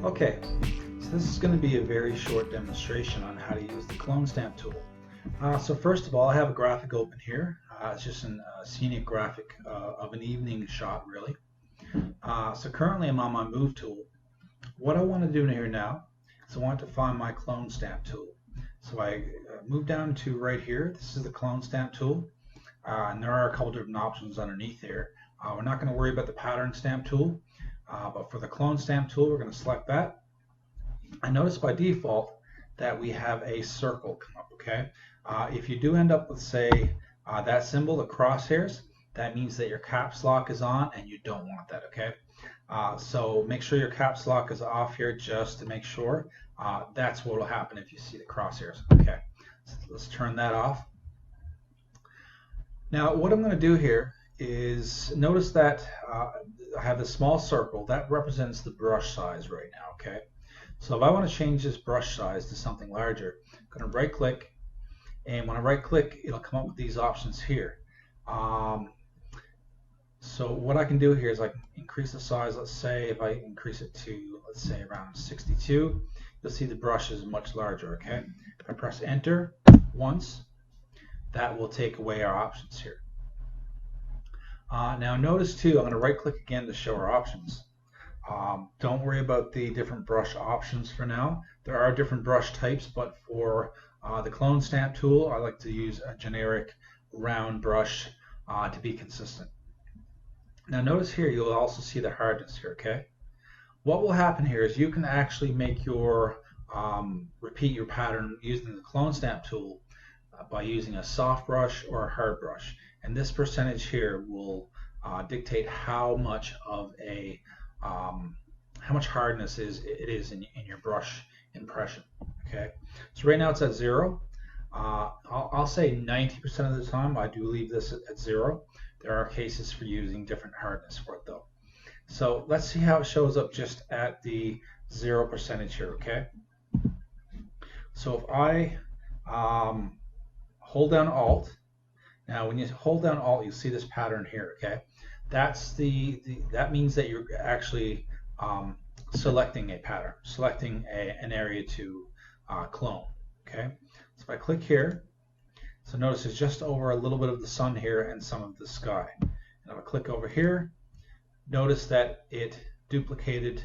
Okay, so this is going to be a very short demonstration on how to use the clone stamp tool. So first of all, I have a graphic open here. It's just a scenic graphic of an evening shot, really. So currently I'm on my move tool. What I want to do here now is I want to find my clone stamp tool. So I move down to right here. This is the clone stamp tool. And there are a couple different options underneath there. We're not going to worry about the pattern stamp tool, but for the clone stamp tool, we're going to select that. I notice by default that we have a circle come up, okay? If you do end up with, say, that symbol, the crosshairs, that means that your caps lock is on and you don't want that, okay? So make sure your caps lock is off here just to make sure. That's what will happen if you see the crosshairs, okay? So let's turn that off. Now what I'm going to do here is notice that I have this small circle that represents the brush size right now, okay? So if I want to change this brush size to something larger, I'm going to right click, and when I right click it'll come up with these options here. So what I can do here is I can increase the size. Let's say if I increase it to, let's say, around 62, you'll see the brush is much larger, okay? If I press enter once, that will take away our options here. Now notice too, I'm going to right click again to show our options. Don't worry about the different brush options for now. There are different brush types, but for the clone stamp tool, I like to use a generic round brush to be consistent. Now notice here, you'll also see the hardness here, okay? What will happen here is you can actually make your, repeat your pattern using the clone stamp tool by using a soft brush or a hard brush. And this percentage here will dictate how much of a how much hardness it is in your brush impression. Okay, so right now it's at 0. I'll say 90% of the time I do leave this at 0. There are cases for using different hardness for it though. So let's see how it shows up just at the 0% here. Okay, so if I hold down Alt. Now when you hold down Alt, you see this pattern here, okay? That's that means that you're actually selecting a pattern, selecting an area to clone, okay? So if I click here, so notice it's just over a little bit of the sun here and some of the sky. And if I click over here, notice that it duplicated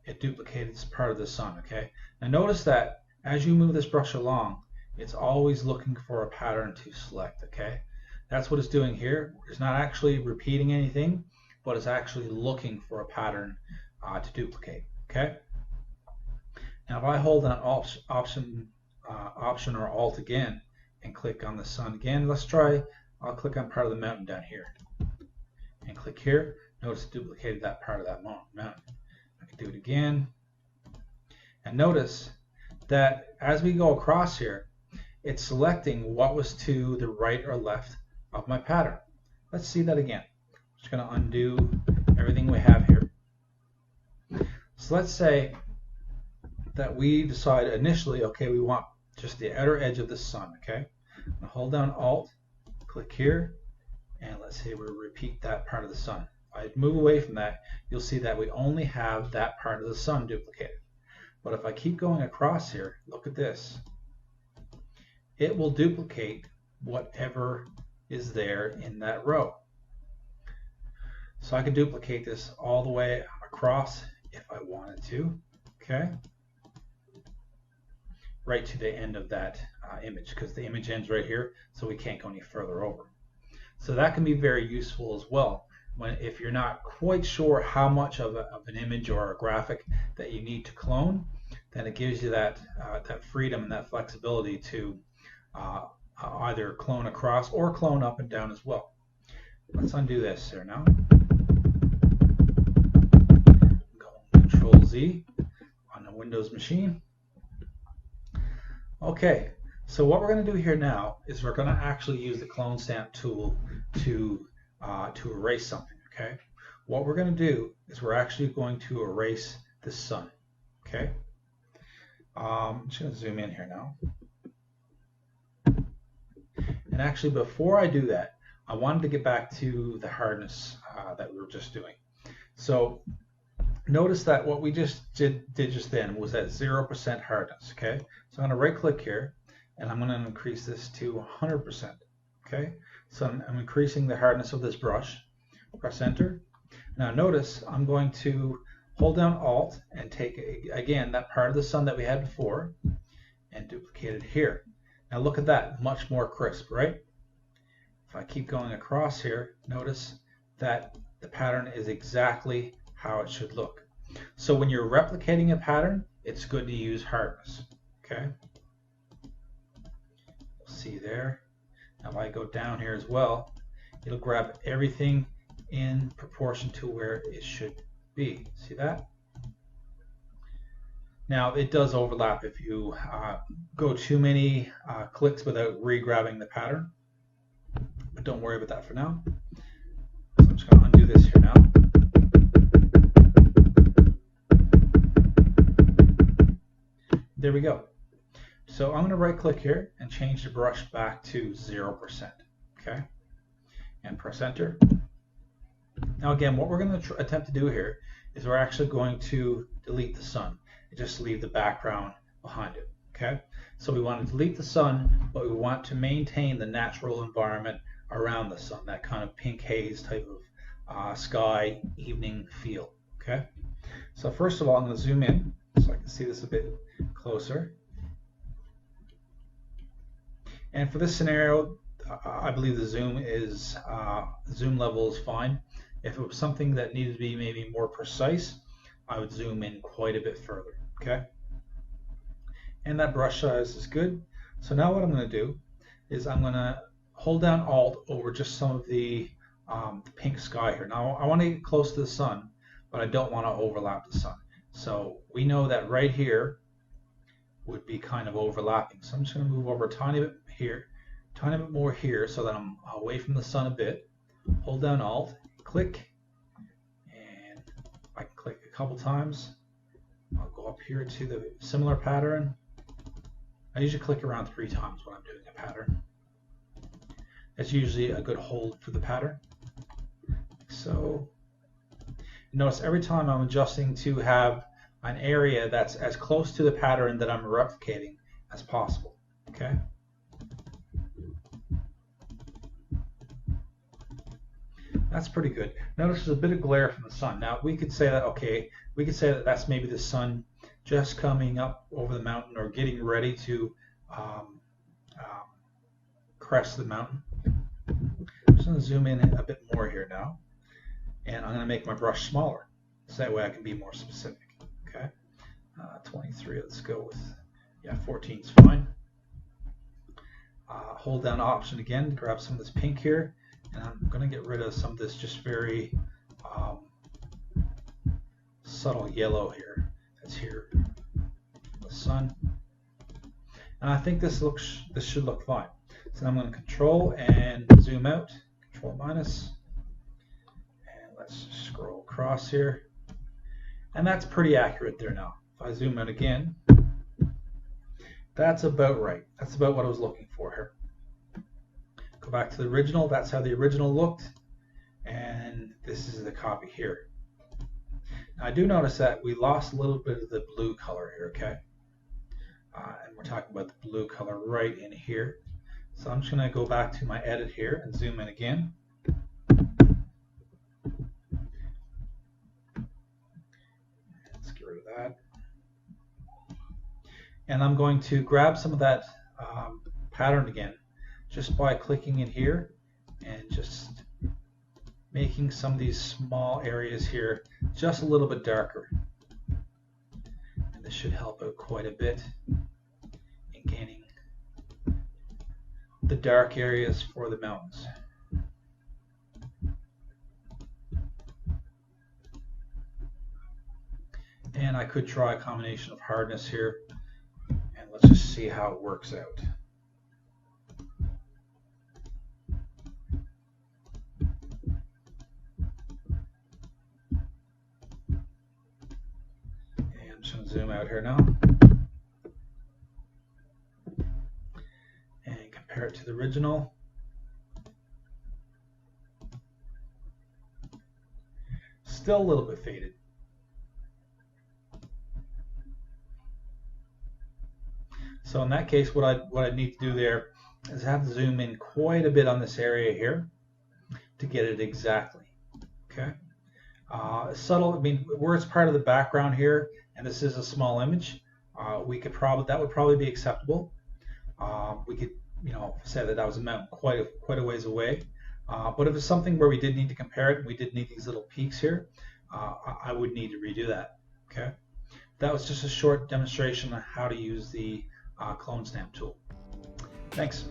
this part of the sun, okay? Now notice that as you move this brush along, it's always looking for a pattern to select, okay? That's what it's doing here. It's not actually repeating anything, but it's actually looking for a pattern to duplicate, okay? Now if I hold down Option or Alt again and click on the sun again, let's try, I'll click on part of the mountain down here and click here. Notice it duplicated that part of that mountain. I can do it again. And notice that as we go across here, it's selecting what was to the right or left of my pattern. Let's see that again. I'm just going to undo everything we have here. So let's say that we decide initially, okay, we want just the outer edge of the sun, okay? I'm going to hold down Alt, click here, and let's say we repeat that part of the sun. If I move away from that, you'll see that we only have that part of the sun duplicated. But if I keep going across here, look at this. It will duplicate whatever is there in that row. So I could duplicate this all the way across if I wanted to, okay? Right to the end of that image, because the image ends right here, so we can't go any further over. So that can be very useful as well if you're not quite sure how much of an image or a graphic that you need to clone. Then it gives you that freedom and that flexibility to either clone across or clone up and down as well. Let's undo this here now. Go Control Z on the Windows machine. Okay, so what we're going to do here now is we're going to actually use the clone stamp tool to erase something. Okay, what we're going to do is we're actually going to erase the sun. Okay, I'm just going to zoom in here now. And actually, before I do that, I wanted to get back to the hardness that we were just doing. So Notice that what we just did just then was at 0% hardness, okay? So I'm going to right click here and I'm going to increase this to 100%, okay? So I'm increasing the hardness of this brush. Press enter. Now notice I'm going to hold down Alt and take, again, that part of the sun that we had before and duplicate it here. Now look at that, much more crisp, right? If I keep going across here, notice that the pattern is exactly how it should look. So when you're replicating a pattern, it's good to use hardness, okay? You'll see there. Now if I go down here as well, it'll grab everything in proportion to where it should be. See that? Now it does overlap if you go too many clicks without re-grabbing the pattern, but don't worry about that for now. So I'm just going to undo this here now. There we go. So I'm going to right click here and change the brush back to 0%, okay? And press enter. Now again, what we're going to attempt to do here is we're actually going to delete the sun and just leave the background behind it, okay? So we want to delete the sun, but we want to maintain the natural environment around the sun, that kind of pink haze type of sky evening feel, okay? So first of all, I'm going to zoom in so I can see this a bit closer. And for this scenario, I believe the zoom level is fine. If it was something that needed to be maybe more precise, I would zoom in quite a bit further, okay? And that brush size is good. So now what I'm going to do is I'm going to hold down Alt over just some of the pink sky here. Now I want to get close to the sun, but I don't want to overlap the sun. So we know that right here would be kind of overlapping. So I'm just going to move over a tiny bit here, tiny bit more here, so that I'm away from the sun a bit. Hold down Alt, click, and I can click a couple times. I'll go up here to the similar pattern. I usually click around 3 times when I'm doing a pattern. That's usually a good hold for the pattern. So notice every time I'm adjusting to have an area that's as close to the pattern that I'm replicating as possible, okay? That's pretty good. Notice there's a bit of glare from the sun. Now we could say that, okay, we could say that that's maybe the sun just coming up over the mountain or getting ready to crest the mountain. I'm just going to zoom in a bit more here now, and I'm going to make my brush smaller so that way I can be more specific. Okay, 23. Let's go with 14 is fine. Hold down Option again to grab some of this pink here, and I'm going to get rid of some of this just very subtle yellow here that's here in the sun. And I think this should look fine. So I'm going to Control and zoom out, Control minus, and let's just scroll across here. And that's pretty accurate there now. If I zoom out again, that's about right. That's about what I was looking for here. Go back to the original. That's how the original looked. And this is the copy here. Now I do notice that we lost a little bit of the blue color here, okay? And we're talking about the blue color right in here. So I'm just going to go back to my edit here and zoom in again. Let's get rid of that. And I'm going to grab some of that pattern again just by clicking in here and just making some of these small areas here just a little bit darker. And this should help out quite a bit in gaining the dark areas for the mountains. And I could try a combination of hardness here, and let's just see how it works out. And I'm just going to zoom out here now and compare it to the original. Still a little bit faded. So in that case, what I need to do there is have to zoom in quite a bit on this area here to get it exactly. Okay. Subtle, I mean, where it's part of the background here, and this is a small image, that would probably be acceptable. We could, say that was quite a ways away. But if it's something where we did need to compare it, and we did need these little peaks here, I would need to redo that. Okay. That was just a short demonstration on how to use the clone stamp tool. Thanks.